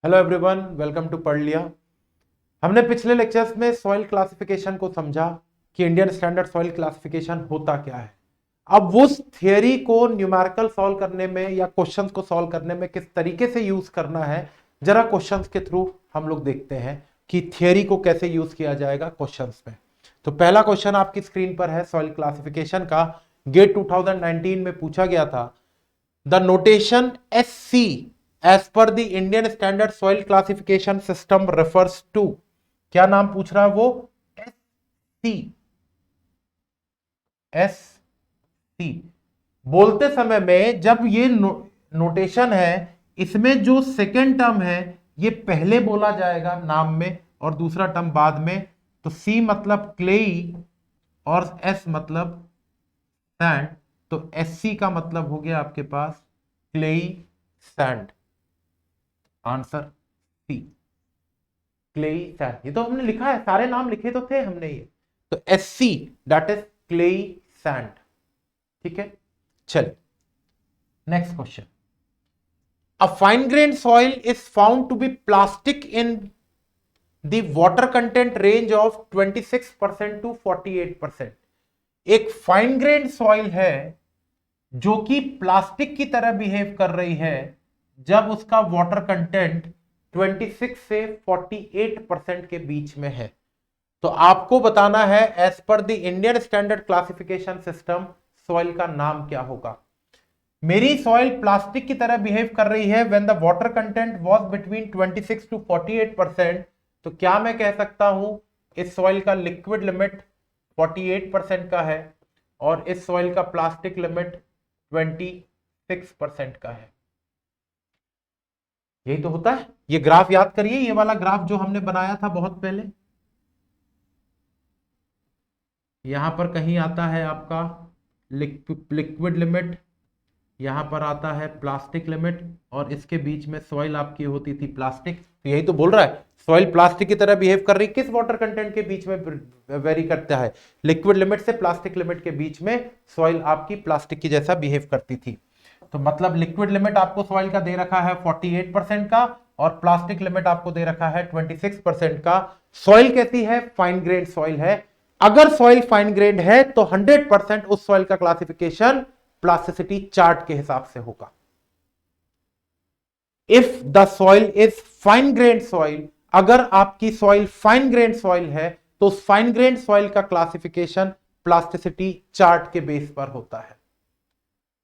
Hello everyone, welcome to पढ़ लिया। हमने पिछले लेक्चर्स में सॉइल क्लासिफिकेशन को समझा कि इंडियन स्टैंडर्ड सॉइल क्लासिफिकेशन होता क्या है। अब उस थियरी को न्यूमेरिकल सॉल्व करने में या क्वेश्चंस को सॉल्व करने में किस तरीके से यूज करना है, जरा क्वेश्चंस के थ्रू हम लोग देखते हैं कि थियरी को कैसे यूज किया जाएगा क्वेश्चंस में। तो पहला क्वेश्चन आपकी स्क्रीन पर है सॉइल क्लासिफिकेशन का। गेट 2019 में पूछा गया था, the notation SC as per the Indian Standard Soil Classification System refers to, क्या नाम पूछ रहा है वो? SC। SC बोलते समय में जब ये नोटेशन है, इसमें जो सेकेंड टर्म है ये पहले बोला जाएगा नाम में और दूसरा टर्म बाद में। तो C मतलब क्लेई और S मतलब सैंड, तो SC का मतलब हो गया आपके पास clayey sand. Answer C, clayey sand. ये तो हमने लिखा है, सारे नाम लिखे तो थे हमने ये। तो SC that is clayey sand. ठीक है, चल next question. A fine grain soil is found to be plastic in the water content range of 26% to 48%। एक फाइन ग्रेन सॉइल है जो कि प्लास्टिक की तरह बिहेव कर रही है जब उसका वाटर कंटेंट 26 से 48% के बीच में है। तो आपको बताना है as per the Indian standard classification system soil का नाम क्या होगा। मेरी सॉइल प्लास्टिक की तरह बिहेव कर रही है when the water content was between 26 to 48%। तो क्या मैं कह सकता हूं इस सॉइल का लिक्विड लिमिट 48% का है और इस सॉइल का प्लास्टिक लिमिट 26% का है। यही तो होता है। ये ग्राफ याद करिए, ये वाला ग्राफ जो हमने बनाया था बहुत पहले। यहां पर कहीं आता है आपका लिक्विड लिमिट, यहां पर आता है प्लास्टिक लिमिट और इसके बीच में सॉइल आपकी होती थी प्लास्टिक। तो यही तो बोल रहा है सॉइल प्लास्टिक की तरह बिहेव कर रही, किस वाटर कंटेंट के बीच में वेरी करता है? लिक्विड लिमिट से प्लास्टिक लिमिट के बीच में सॉइल आपकी प्लास्टिक की जैसा बिहेव करती थी। तो मतलब लिक्विड लिमिट आपको सॉइल का दे रखा है 48% का और प्लास्टिक लिमिट आपको दे रखा है 26% का। सॉइल कहती है फाइन ग्रेड सॉइल है। अगर सॉइल फाइन ग्रेड है तो 100% उस सॉइल का क्लासिफिकेशन प्लास्टिसिटी चार्ट के हिसाब से होगा। If the soil is fine grain soil, अगर आपकी सॉइल फाइन ग्रेन सॉइल है तो उस फाइन ग्रेन सॉइल का क्लासिफिकेशन प्लास्टिसिटी चार्ट के बेस पर होता है।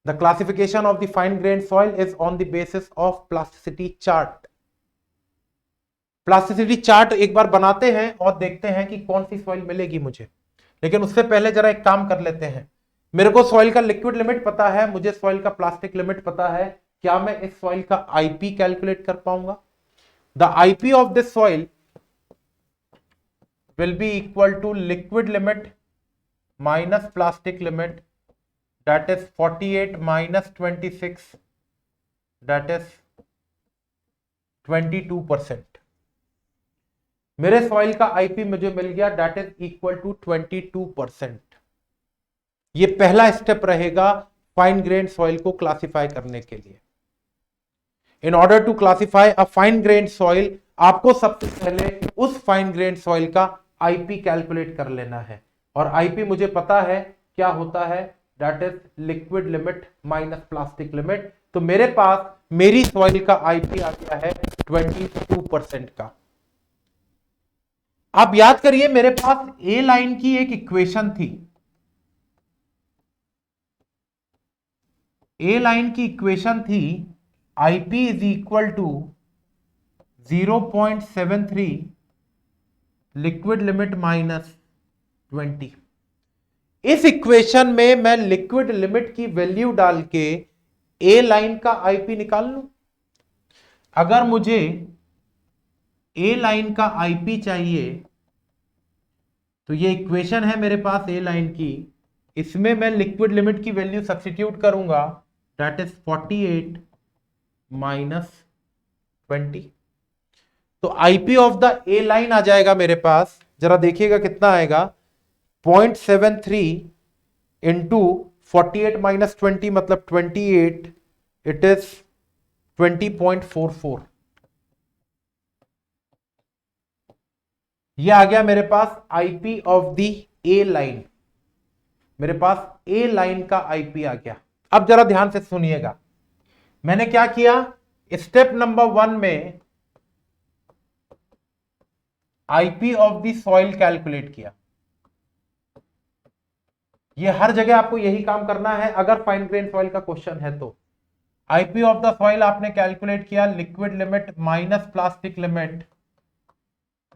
The classification of the fine grained soil is on the basis of plasticity chart. Plasticity chart एक बार बनाते हैं और देखते हैं कि कौन सी सॉइल मिलेगी मुझे। लेकिन उससे पहले जरा एक काम कर लेते हैं। मेरे को सॉइल का लिक्विड लिमिट पता है, मुझे सॉइल का प्लास्टिक लिमिट पता है। क्या मैं इस सॉइल का आईपी कैलकुलेट कर पाऊंगा? The IP of this soil will be equal to liquid limit minus plastic limit, that is 48 minus 26, that is 22%। मेरे सॉइल का आईपी मुझे मिल गया, that is equal to 22%। ये पहला स्टेप रहेगा फाइन ग्रेन सॉइल को क्लासिफाई करने के लिए। In order to classify a fine grain soil, आपको सबसे पहले उस फाइन ग्रेन सॉइल का आईपी कैलकुलेट कर लेना है। और आईपी मुझे पता है क्या होता है, that is liquid limit minus plastic limit. तो मेरे पास मेरी सॉइल का आईपी आ गया है 22% का। आप याद करिए मेरे पास ए लाइन की एक इक्वेशन थी। ए लाइन की इक्वेशन थी IP is equal to 0.73 liquid limit minus 20। इस इक्वेशन में मैं लिक्विड लिमिट की वैल्यू डाल के ए लाइन का आईपी निकाल लूं। अगर मुझे ए लाइन का आईपी चाहिए तो ये इक्वेशन है मेरे पास ए लाइन की, इसमें मैं लिक्विड लिमिट की वैल्यू सब्स्टिट्यूट करूंगा, दैट इज 48 माइनस 20। तो IP of the A line आ जाएगा मेरे पास, जरा देखिएगा कितना आएगा, 0.73 इंटू 48 माइनस 20 मतलब 28, इट इज 20.44। ये आ गया मेरे पास IP of the A line, मेरे पास ए लाइन का आईपी आ गया। अब जरा ध्यान से सुनिएगा, मैंने क्या किया, स्टेप नंबर 1 में IP of the soil calculate किया। ये हर जगह आपको यही काम करना है अगर फाइन ग्रेन सॉइल का क्वेश्चन है तो। आईपी ऑफ द सॉइल आपने कैलकुलेट किया, liquid limit minus plastic limit,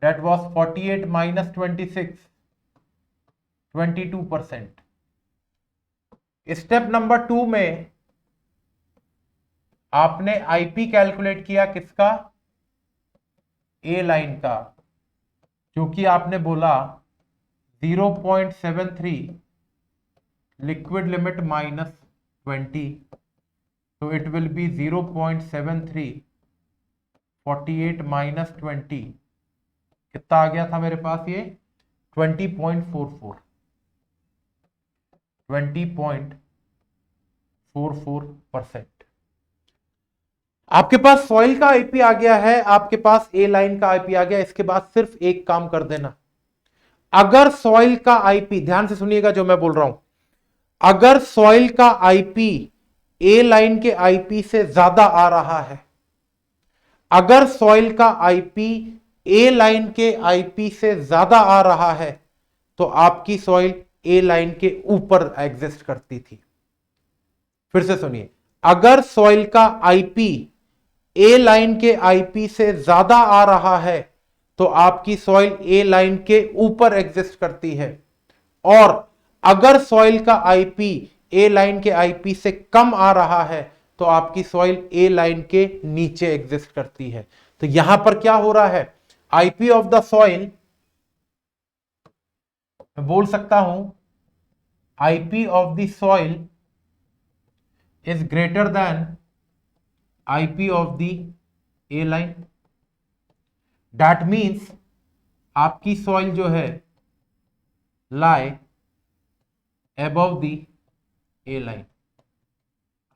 that was 48 minus 26, 22%। Step number 2 में आपने आईपी कैलकुलेट किया किसका, ए लाइन का, जो कि आपने बोला 0.73 लिक्विड लिमिट माइनस 20, तो इट विल बी 0.73 48 माइनस 20, कितना आ गया था मेरे पास ये 20.44, 20.44%। आपके पास सॉइल का आईपी आ गया है, आपके पास ए लाइन का आईपी आ गया। इसके बाद सिर्फ एक काम कर देना, अगर सॉइल का आईपी, ध्यान से सुनिएगा जो मैं बोल रहा हूं, अगर सॉइल का आईपी ए लाइन के आईपी से ज्यादा आ रहा है, अगर सॉइल का आईपी ए लाइन के आईपी से ज्यादा आ रहा है, तो आपकी सॉइल ए लाइन के ऊपर एग्जिस्ट करती थी। फिर से सुनिए, अगर सॉइल का आईपी ए लाइन के आईपी से ज्यादा आ रहा है तो आपकी सॉइल ए लाइन के ऊपर एग्जिस्ट करती है, और अगर सॉइल का आईपी ए लाइन के आईपी से कम आ रहा है तो आपकी सॉइल ए लाइन के नीचे एग्जिस्ट करती है। तो यहां पर क्या हो रहा है, आईपी ऑफ द सॉइल, मैं बोल सकता हूं IP of the soil is greater than IP of the A line. That means आपकी सॉइल जो है लाई अबव द ए लाइन,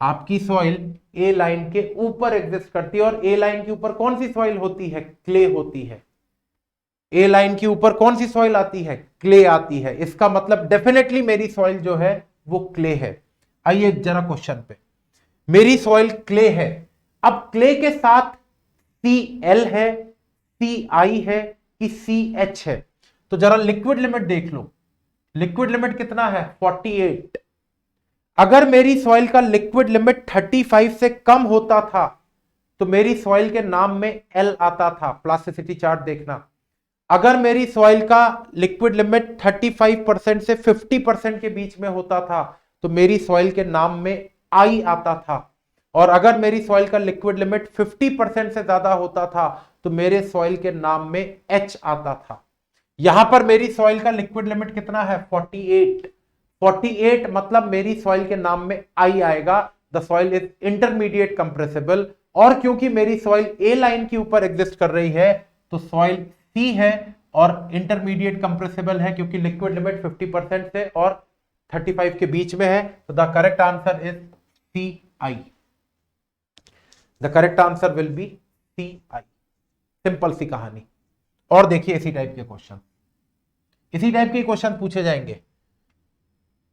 आपकी सॉइल ए लाइन के ऊपर एग्जिस्ट करती है। और ए लाइन के ऊपर कौन सी सॉइल होती है, क्ले होती है। ए लाइन के ऊपर कौन सी सॉइल आती है, क्ले आती है। इसका मतलब डेफिनेटली मेरी सॉइल जो है वो क्ले है। आइए जरा क्वेश्चन पे, मेरी सॉइल क्ले है, अब क्ले के साथ Cl है, Ci है कि CH है, तो जरा लिक्विड लिमिट देख लो, लिक्विड लिमिट कितना है 48। अगर मेरी सॉइल का लिक्विड लिमिट 35 से कम होता था तो मेरी सॉइल के नाम में L आता था, प्लास्टिसिटी चार्ट देखना। अगर मेरी सॉइल का लिक्विड लिमिट 35% से 50% के बीच में होता था तो मेरी सॉइल के नाम में I आता था, और अगर मेरी सॉइल का लिक्विड लिमिट 50% से ज्यादा होता था तो मेरे सॉइल के नाम में H आता था। यहां पर मेरी सॉइल का लिक्विड लिमिट कितना है 48, 48 मतलब मेरी सॉइल के नाम में I आएगा, the soil is intermediate compressible. और क्योंकि मेरी सॉइल ए लाइन के ऊपर एग्जिस्ट कर रही है तो सॉइल C है और इंटरमीडिएट कंप्रेसिबल है, क्योंकि लिक्विड लिमिट 50% से और 35 के बीच में है। तो the correct answer is CI, the correct answer will be CI। Simple सी कहानी। और देखिए इसी टाइप के क्वेश्चन, इसी टाइप के क्वेश्चन पूछे जाएंगे।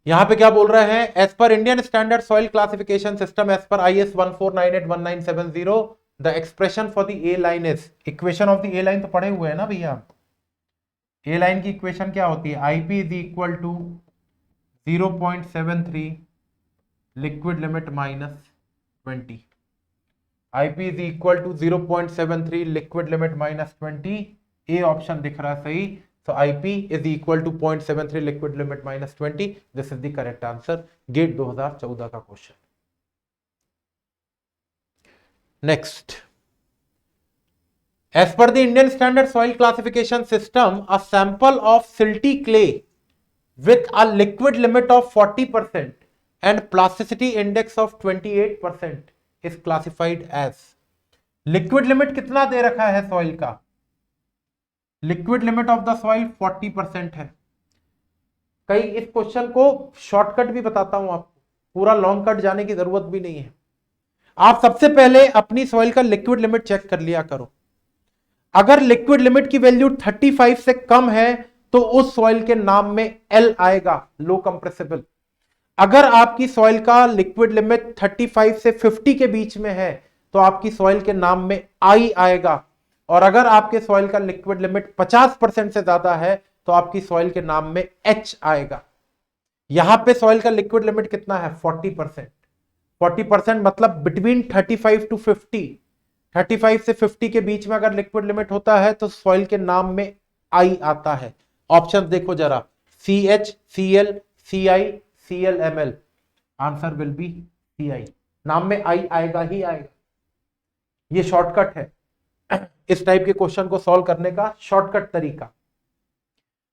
यहां पे क्या बोल रहे हैं, as per Indian standard soil classification system as per IS 14981970 the expression for the A line is, equation of the A line तो पढ़े हुए हैं ना भैया। ए लाइन की इक्वेशन क्या होती है, IP is equal to 0.73 liquid limit minus 20, IP is equal to 0.73 liquid limit minus 20। A option दिख रहा है सही, so IP is equal to 0.73 liquid limit minus 20. This is the correct answer. GATE 2014 का question. Next, as per the Indian standard soil classification system, a sample of silty clay with a liquid limit of 40% and plasticity index of 28% is classified as। Liquid limit कितना दे रखा है soil का, liquid limit of the soil 40% है। कई इस question को shortcut भी बताता हूं आपको, पूरा लॉन्ग कट जाने की जरूरत भी नहीं है। आप सबसे पहले अपनी सॉइल का लिक्विड लिमिट चेक कर लिया करो। अगर लिक्विड लिमिट की वैल्यू 35 से कम है तो उस सॉइल के नाम में एल आएगा, लो कंप्रेसिबल। अगर आपकी सॉइल का लिक्विड लिमिट 35 से 50 के बीच में है तो आपकी सॉइल के नाम में आई आएगा, और अगर आपके सॉइल का लिक्विड लिमिट 50% से ज्यादा है तो आपकी सॉइल के नाम में एच आएगा। यहां पे सॉइल का लिक्विड लिमिट कितना है? 40%। 40% मतलब बिटवीन 35 टू 50, 35 से 50 के बीच में अगर लिक्विड लिमिट होता है तो सॉइल के नाम में आई आता है। ऑप्शन देखो जरा, CH, CL, CI, CLML, answer will be CI। नाम में आई आएगा ही आएगा। ये शॉर्टकट है इस टाइप के क्वेश्चन को सॉल्व करने का, शॉर्टकट तरीका।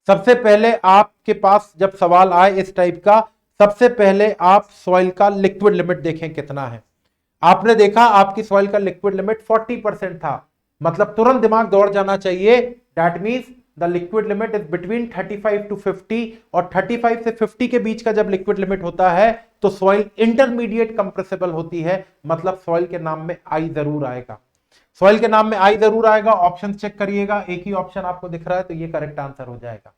सबसे पहले आपके पास जब सवाल आए इस टाइप का, सबसे पहले आप सॉइल का लिक्विड लिमिट देखें कितना है। आपने देखा आपकी सॉइल का लिक्विड लिमिट 40% था, मतलब तुरंत दिमाग दौड़ जाना चाहिए, that means the liquid limit is between 35 to 50, और 35 से 50 के बीच का जब लिक्विड लिमिट होता है तो सॉइल इंटरमीडिएट कंप्रेसिबल होती है, मतलब सॉइल के नाम में आई जरूर आएगा। सॉइल के नाम में आई जरूर आएगा। ऑप्शन चेक करिएगा, एक ही ऑप्शन आपको दिख रहा है तो ये करेक्ट आंसर हो जाएगा।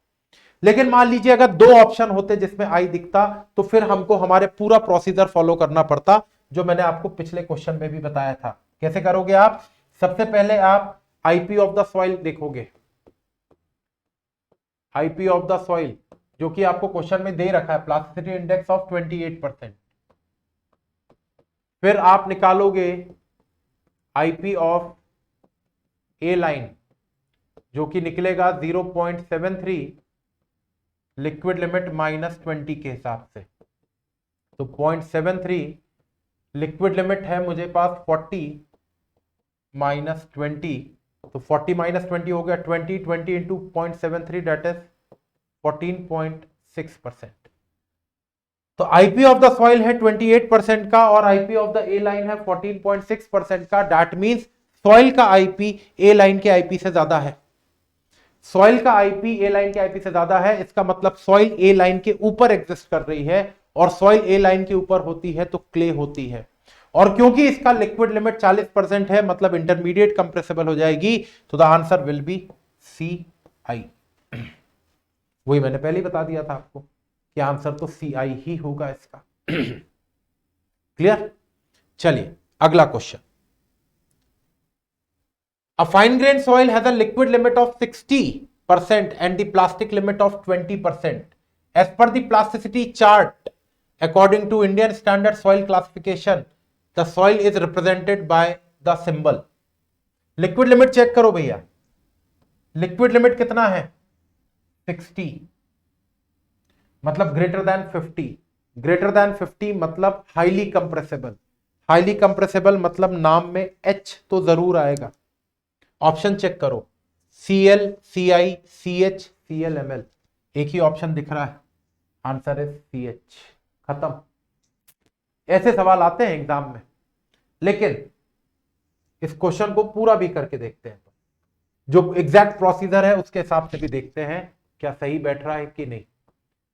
लेकिन मान लीजिए अगर दो ऑप्शन होते जिसमें आई दिखता तो फिर हमको हमारे पूरा प्रोसीजर फॉलो करना पड़ता, जो मैंने आपको पिछले क्वेश्चन में भी बताया था। कैसे करोगे आप? सबसे पहले आप आईपी ऑफ द सॉइल देखोगे, आईपी ऑफ द सॉइल जो कि आपको क्वेश्चन में दे रखा है, प्लास्टिसिटी इंडेक्स ऑफ 28%। फिर आप निकालोगे आईपी ऑफ ए लाइन जो कि निकलेगा 0.73 लिक्विड लिमिट -20 के हिसाब से। तो 0.73 लिक्विड लिमिट है मुझे पास 40 -20, तो 40 -20 हो गया 20 इंटू 0.73 दैट इज 14.6%। तो आईपी ऑफ द सॉइल है 28% का और IP of the A line है 14.6% का। दैट मींस सॉइल का आईपी ए लाइन के आईपी से ज्यादा है। सॉइल का आईपी ए लाइन के आईपी से ज्यादा है, इसका मतलब सॉइल ए लाइन के ऊपर एग्जिस्ट कर रही है, और सॉइल ए लाइन के ऊपर होती है तो क्ले होती है। और क्योंकि इसका लिक्विड लिमिट 40% है, मतलब इंटरमीडिएट कंप्रेसिबल हो जाएगी, तो the answer will be CI। वही मैंने पहले ही बता दिया था आपको कि आंसर तो CI ही होगा इसका। क्लियर? चलिए अगला question. A fine grained soil has a liquid limit of 60% and the plastic limit of 20%. As per the plasticity chart, according to Indian Standard Soil Classification, the soil is represented by the symbol. Liquid limit check करो भैया, liquid limit कितना है? 60, मतलब greater than 50। Greater than 50 मतलब highly compressible. Highly compressible मतलब नाम में H तो जरूर आएगा। ऑप्शन चेक करो, CL, CI, CH, CLML, एक ही ऑप्शन दिख रहा है, आंसर इज CH। खत्म। ऐसे सवाल आते हैं एग्जाम में, लेकिन इस क्वेश्चन को पूरा भी करके देखते हैं, जो एग्जैक्ट प्रोसीजर है उसके हिसाब से भी देखते हैं क्या सही बैठ रहा है कि नहीं।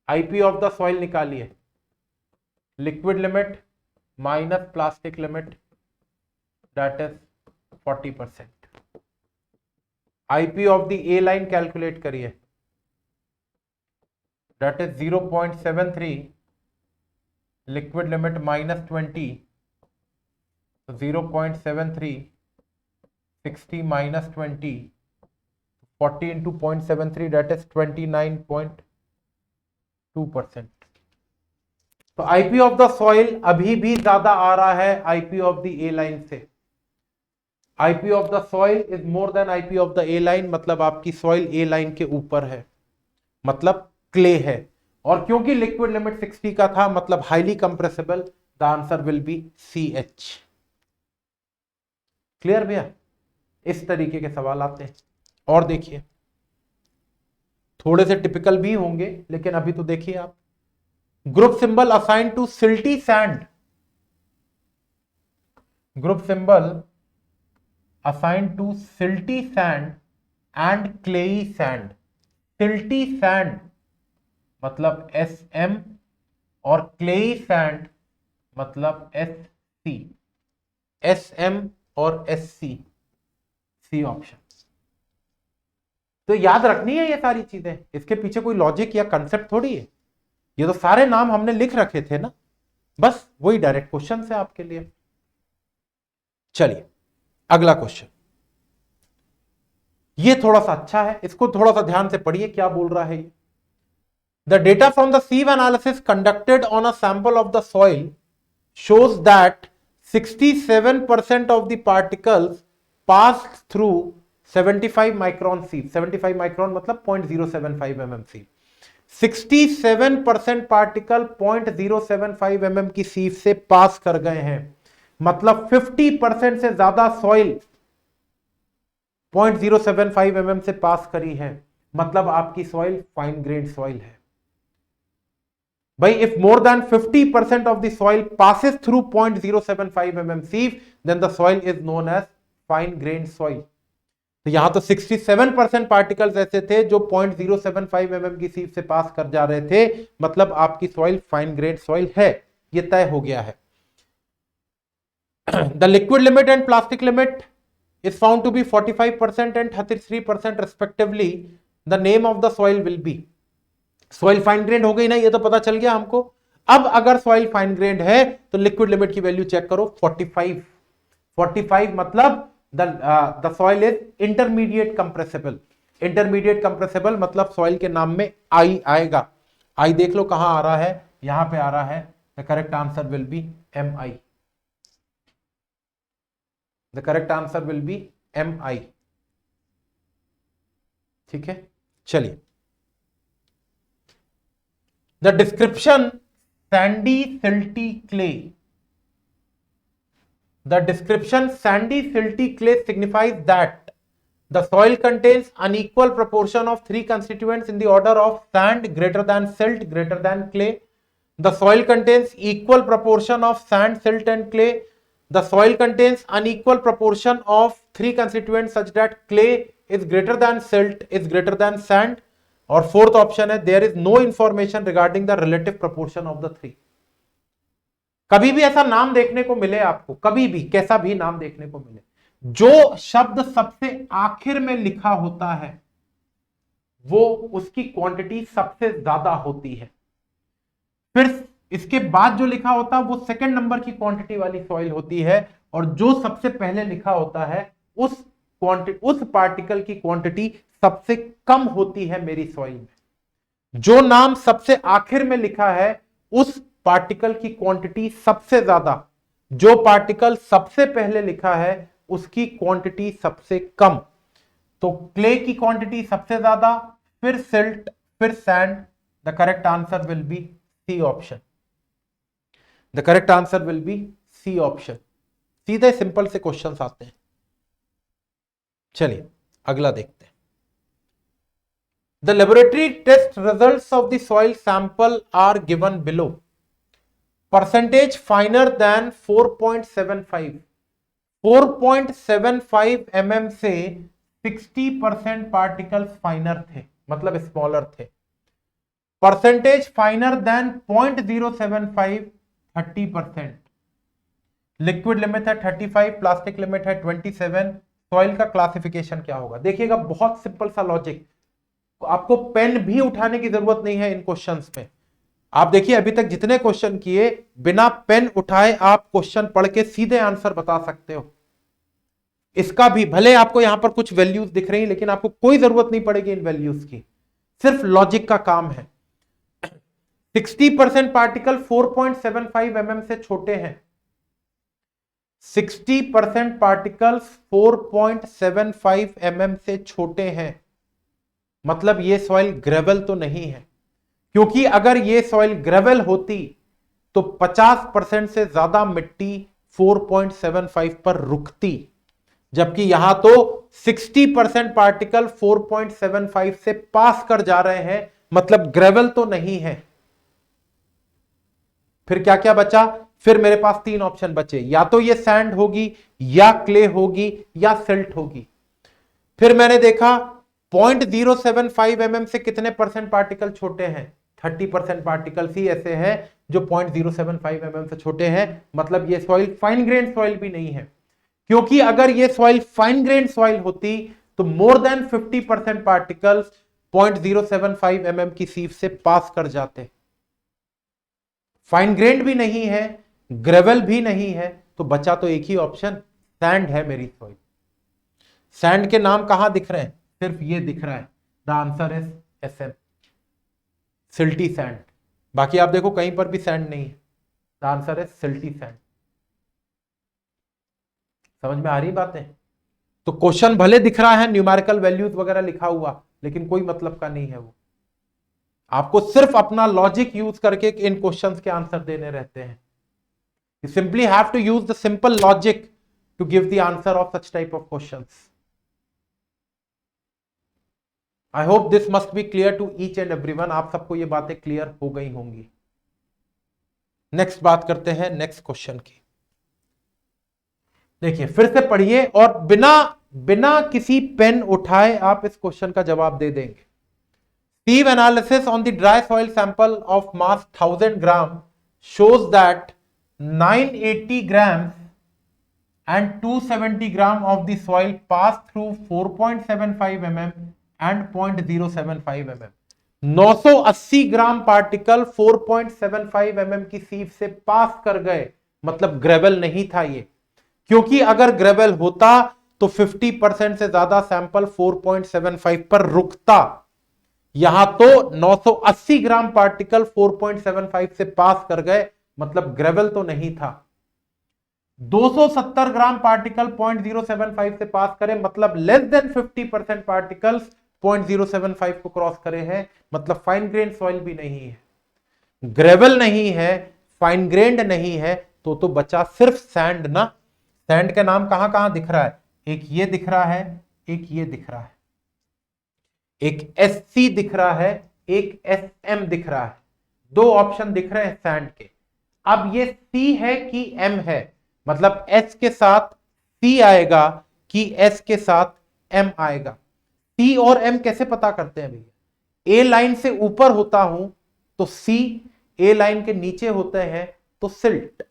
आईपी ऑफ द सॉइल निकालिए, liquid limit minus plastic limit that is 40%। IP of the A line calculate करिए, दैट इज 0.73 लिक्विड लिमिट -20, तो 0.73 60 -20, 40 इंटू 0.73 दैट इज 29.2%। तो आईपी ऑफ द सॉइल अभी भी ज्यादा आ रहा है IP of the A line से। IP of the soil is more than IP of the A line, मतलब आपकी सॉइल ए लाइन के ऊपर है, मतलब क्ले है। और क्योंकि लिक्विड लिमिट 60 का था, मतलब highly compressible, the answer will B CH। Clear भैया? इस तरीके के सवाल आते हैं। और देखिए, थोड़े से टिपिकल भी होंगे, लेकिन अभी तो देखिए आप, group symbol assign to silty sand, group symbol assigned to silty sand and clayey sand। silty sand मतलब SM और clayey sand मतलब SC। SM और SC, C ऑप्शन। तो याद रखनी है ये सारी चीजें, इसके पीछे कोई लॉजिक या कंसेप्ट थोड़ी है, ये तो सारे नाम हमने लिख रखे थे ना, बस वही डायरेक्ट क्वेश्चन है आपके लिए। चलिए अगला क्वेश्चन, ये थोड़ा सा अच्छा है, इसको थोड़ा सा ध्यान से पढ़िए क्या बोल रहा है ये। The data from the sieve analysis conducted on a sample of the soil shows that 67% of the particles passed through 75 micron sieve, 75 micron मतलब 0.075 mm sieve, 67% पार्टिकल 0.075 mm की सीव से पास कर गए हैं, मतलब 50% से ज्यादा सॉइल 0.075 mm से पास करी है, मतलब आपकी सॉइल फाइन ग्रेन सॉइल है भाई। if more than 50% of the soil passes through 0.075 mm sieve, then the soil is known as fine grained soil। तो यहां तो 67% पार्टिकल्स ऐसे थे जो 0.075 mm की सीव से पास कर जा रहे थे, मतलब आपकी सॉइल फाइन ग्रेड सॉइल है, ये तय हो गया है। The liquid limit and plastic limit is found to be 45% and 33% respectively। the name of the soil will be, soil fine grade हो गई ना, ये तो पता चल गया हमको। अब अगर सॉइल फाइन ग्रेड है तो लिक्विड लिमिट की वैल्यू चेक करो 45 मतलब the soil is intermediate compressible. Intermediate compressible मतलब सॉइल के नाम में आई आएगा, आई देख लो कहां आ रहा है, यहां पे आ रहा है। The correct answer will B MI, the correct answer will B MI। ठीक है, चलिए the description sandy silty clay, the description sandy silty clay signifies that the soil contains unequal proportion of three constituents in the order of sand greater than silt greater than clay। the soil contains equal proportion of sand, silt and clay। the soil contains unequal proportion of three constituents such that clay is greater than silt is greater than sand। और fourth option है there is no information regarding the relative proportion of the three. कभी भी ऐसा नाम देखने को मिले आपको, कभी भी कैसा भी नाम देखने को मिले, जो शब्द सबसे आखिर में लिखा होता है वो उसकी क्वांटिटी सबसे ज्यादा होती है, फिर इसके बाद जो लिखा होता है वो सेकंड नंबर की क्वांटिटी वाली सॉइल होती है, और जो सबसे पहले लिखा होता है उस पार्टिकल की क्वांटिटी सबसे कम होती है मेरी सॉइल में। जो नाम सबसे आखिर में लिखा है उस पार्टिकल की क्वांटिटी सबसे ज्यादा, जो पार्टिकल सबसे पहले लिखा है उसकी क्वांटिटी सबसे कम। तो क्ले की क्वांटिटी सबसे ज्यादा, फिर सिल्ट, फिर sand. The correct answer will be C option, the correct answer will be C option. सीधे सिंपल से क्वेश्चंस आते हैं। चलिए अगला देखते हैं। The laboratory test results of the soil sample are given below। percentage finer than 4.75, 4.75 mm से 60% particles फाइनर थे, मतलब स्मॉलर थे। Percentage finer than 0.075 30%। Liquid limit है 35, प्लास्टिक लिमिट है 27। सॉइल का क्लासिफिकेशन क्या होगा? देखिएगा बहुत सिंपल सा लॉजिक, आपको पेन भी उठाने की जरूरत नहीं है इन क्वेश्चंस में। आप देखिए अभी तक जितने क्वेश्चन किए बिना पेन उठाए आप क्वेश्चन पढ़ के सीधे आंसर बता सकते हो। इसका भी भले आपको यहां पर कुछ वैल्यूज दिख रही हैं लेकिन आपको कोई जरूरत नहीं पड़ेगी इन वैल्यूज की, सिर्फ लॉजिक का काम है। 60% पार्टिकल 4.75 mm से छोटे हैं। 60% पार्टिकल्स 4.75 mm से छोटे हैं, मतलब ये सॉइल ग्रेवल तो नहीं है, क्योंकि अगर ये सॉइल ग्रेवल होती तो 50% से ज्यादा मिट्टी 4.75 पर रुकती, जबकि यहां तो 60% पार्टिकल 4.75 से पास कर जा रहे हैं, मतलब ग्रेवल तो नहीं है। फिर क्या क्या बचा? फिर मेरे पास तीन ऑप्शन बचे, या तो ये सैंड होगी, या क्ले होगी, या सिल्ट होगी। फिर मैंने देखा 0.075 mm से कितने परसेंट पार्टिकल छोटे हैं? 30% पार्टिकल्स ही ऐसे हैं जो 0.075 mm से छोटे हैं, मतलब ये सॉइल फाइन ग्रेन सॉइल भी नहीं है। क्योंकि अगर ये सॉइल फाइन ग्रेन सॉइल होती तो मोर देन 50% पार्टिकल्स 0.075 mm की सीव से पास कर जाते। फाइन ग्रेन्ड भी नहीं है, ग्रेवल भी नहीं है, तो बचा तो एक ही ऑप्शन सैंड है मेरी सॉइल। सैंड के नाम कहां दिख रहे हैं? सिर्फ ये दिख रहा है, the answer is SM, silty sand. बाकी आप देखो कहीं पर भी सैंड नहीं है, the answer is silty sand. समझ में आ रही बातें? तो क्वेश्चन भले दिख रहा है न्यूमेरिकल वैल्यूज वगैरह लिखा हुआ, लेकिन कोई मतलब का नहीं है वो। आपको सिर्फ अपना लॉजिक यूज करके इन क्वेश्चंस के आंसर देने रहते हैं। You simply have to use the simple logic to give the answer of such type of questions. I hope this must be clear to each and everyone. आप सबको ये बातें clear हो गई होंगी। नेक्स्ट बात करते हैं नेक्स्ट क्वेश्चन की। देखिए फिर से पढ़िए और बिना किसी पेन उठाए आप इस क्वेश्चन का जवाब दे देंगे। Sieve analysis on the dry soil sample of mass 1000 gram shows that 980 grams and 270 gram of the soil pass through 4.75 mm and 0.075 mm. 980 gram particle 4.75 mm की सीव से पास कर गए, मतलब ग्रेवल नहीं था ये, क्योंकि अगर ग्रेवल होता तो 50% से ज्यादा सैंपल 4.75 पर रुकता। यहां तो 980 ग्राम पार्टिकल 4.75 से पास कर गए, मतलब ग्रेवल तो नहीं था। 270 ग्राम पार्टिकल 0.075 से पास करे, मतलब लेस देन 50% पार्टिकल्स 0.075 को क्रॉस करे हैं, मतलब फाइन ग्रेन सॉइल भी नहीं है, ग्रेवल नहीं है, फाइन ग्रेन्ड नहीं है, तो बचा सिर्फ सैंड ना। सैंड का नाम कहां कहां दिख रहा है? एक ये दिख रहा है, एक ये दिख रहा है, एक SC दिख रहा है, एक SM दिख रहा है। दो ऑप्शन दिख रहे हैं सैंड के। अब ये C है कि M है, मतलब S के साथ C आएगा कि S के साथ M आएगा। C और M कैसे पता करते हैं भैया? A लाइन से ऊपर होता हूं तो C, A लाइन के नीचे होते हैं तो सिल्ट।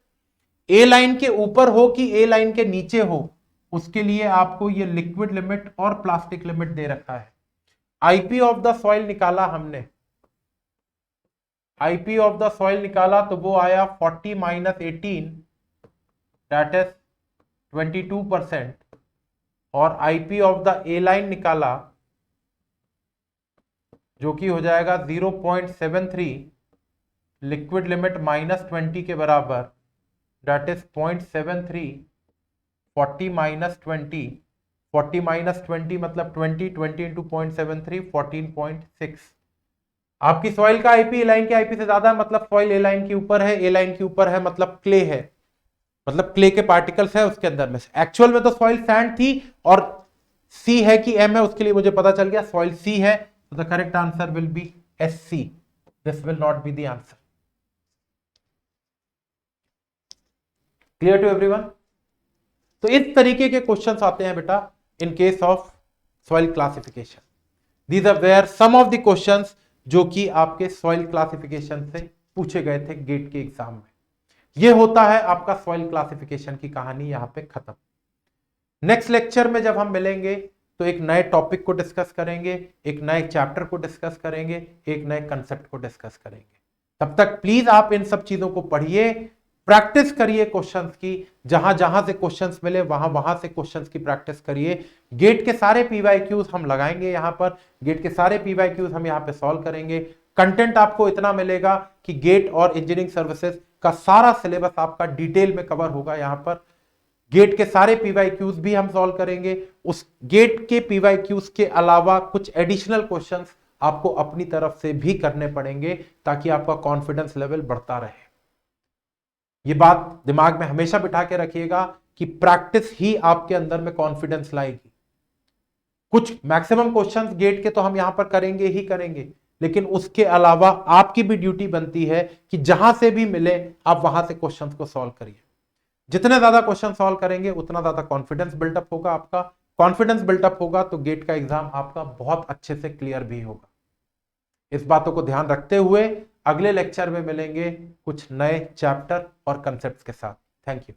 A लाइन के ऊपर हो कि A लाइन के नीचे हो, उसके लिए आपको ये लिक्विड लिमिट और प्लास्टिक लिमिट दे रखा है। IP ऑफ द सॉइल निकाला हमने, IP ऑफ द सॉइल निकाला तो वो आया 40 - 18 दैट इज 22%, और IP of the A line निकाला जो कि हो जाएगा 0.73, लिक्विड लिमिट -20 के बराबर, दैट इज 0.73, 40 - 20, 40 - 20 मतलब 20, 20 इंटू 0.73, 14.6। आपकी सॉइल का IP ए लाइन के IP से ज्यादा है, मतलब सॉइल ए लाइन के ऊपर है, ए लाइन के ऊपर है मतलब क्ले है, मतलब क्ले के पार्टिकल्स है उसके अंदर में। एक्चुअल में तो सॉइल सैंड थी, और C है कि M है, उसके लिए मुझे पता चल गया सॉइल C है, तो the correct answer will be SC, this will not be the answer. Clear to everyone? तो इस तरीके के क्वेश्चंस आते हैं बेटा in case of soil classification. These are where some of the questions जो कि आपके सॉइल क्लासिफिकेशन से पूछे गए थे गेट के एग्जाम में। ये होता है आपका सॉइल क्लासिफिकेशन की कहानी यहां पे खत्म। नेक्स्ट लेक्चर में जब हम मिलेंगे तो एक नए टॉपिक को डिस्कस करेंगे, एक नए चैप्टर को डिस्कस करेंगे, एक नए कंसेप्ट को डिस्कस करेंगे। तब तक प्लीज आप इन सब चीजों को पढ़िए, प्रैक्टिस करिए क्वेश्चंस की, जहां जहां से क्वेश्चंस मिले वहां वहां से क्वेश्चंस की प्रैक्टिस करिए। गेट के सारे PYQs हम लगाएंगे यहां पर, गेट के सारे PYQs हम यहां पे सॉल्व करेंगे। कंटेंट आपको इतना मिलेगा कि गेट और इंजीनियरिंग सर्विसेज का सारा सिलेबस आपका डिटेल में कवर होगा यहां पर। गेट के सारे PYQs भी हम सॉल्व करेंगे, उस गेट के PYQs के अलावा कुछ एडिशनल क्वेश्चंस आपको अपनी तरफ से भी करने पड़ेंगे, ताकि आपका कॉन्फिडेंस लेवल बढ़ता रहे। ये बात दिमाग में हमेशा बिठा के रखिएगा कि प्रैक्टिस ही आपके अंदर में कॉन्फिडेंस लाएगी। कुछ मैक्सिमम क्वेश्चंस गेट के तो हम यहां पर करेंगे ही करेंगे, लेकिन उसके अलावा आपकी भी ड्यूटी बनती है कि जहां से भी मिले आप वहां से क्वेश्चंस को सॉल्व करिए। जितने ज्यादा क्वेश्चन सॉल्व करेंगे उतना ज्यादा कॉन्फिडेंस बिल्डअप होगा आपका। कॉन्फिडेंस बिल्डअप होगा तो गेट का एग्जाम आपका बहुत अच्छे से क्लियर भी होगा। इस बातों को ध्यान रखते हुए अगले लेक्चर में मिलेंगे कुछ नए चैप्टर और कंसेप्ट्स के साथ। Thank you.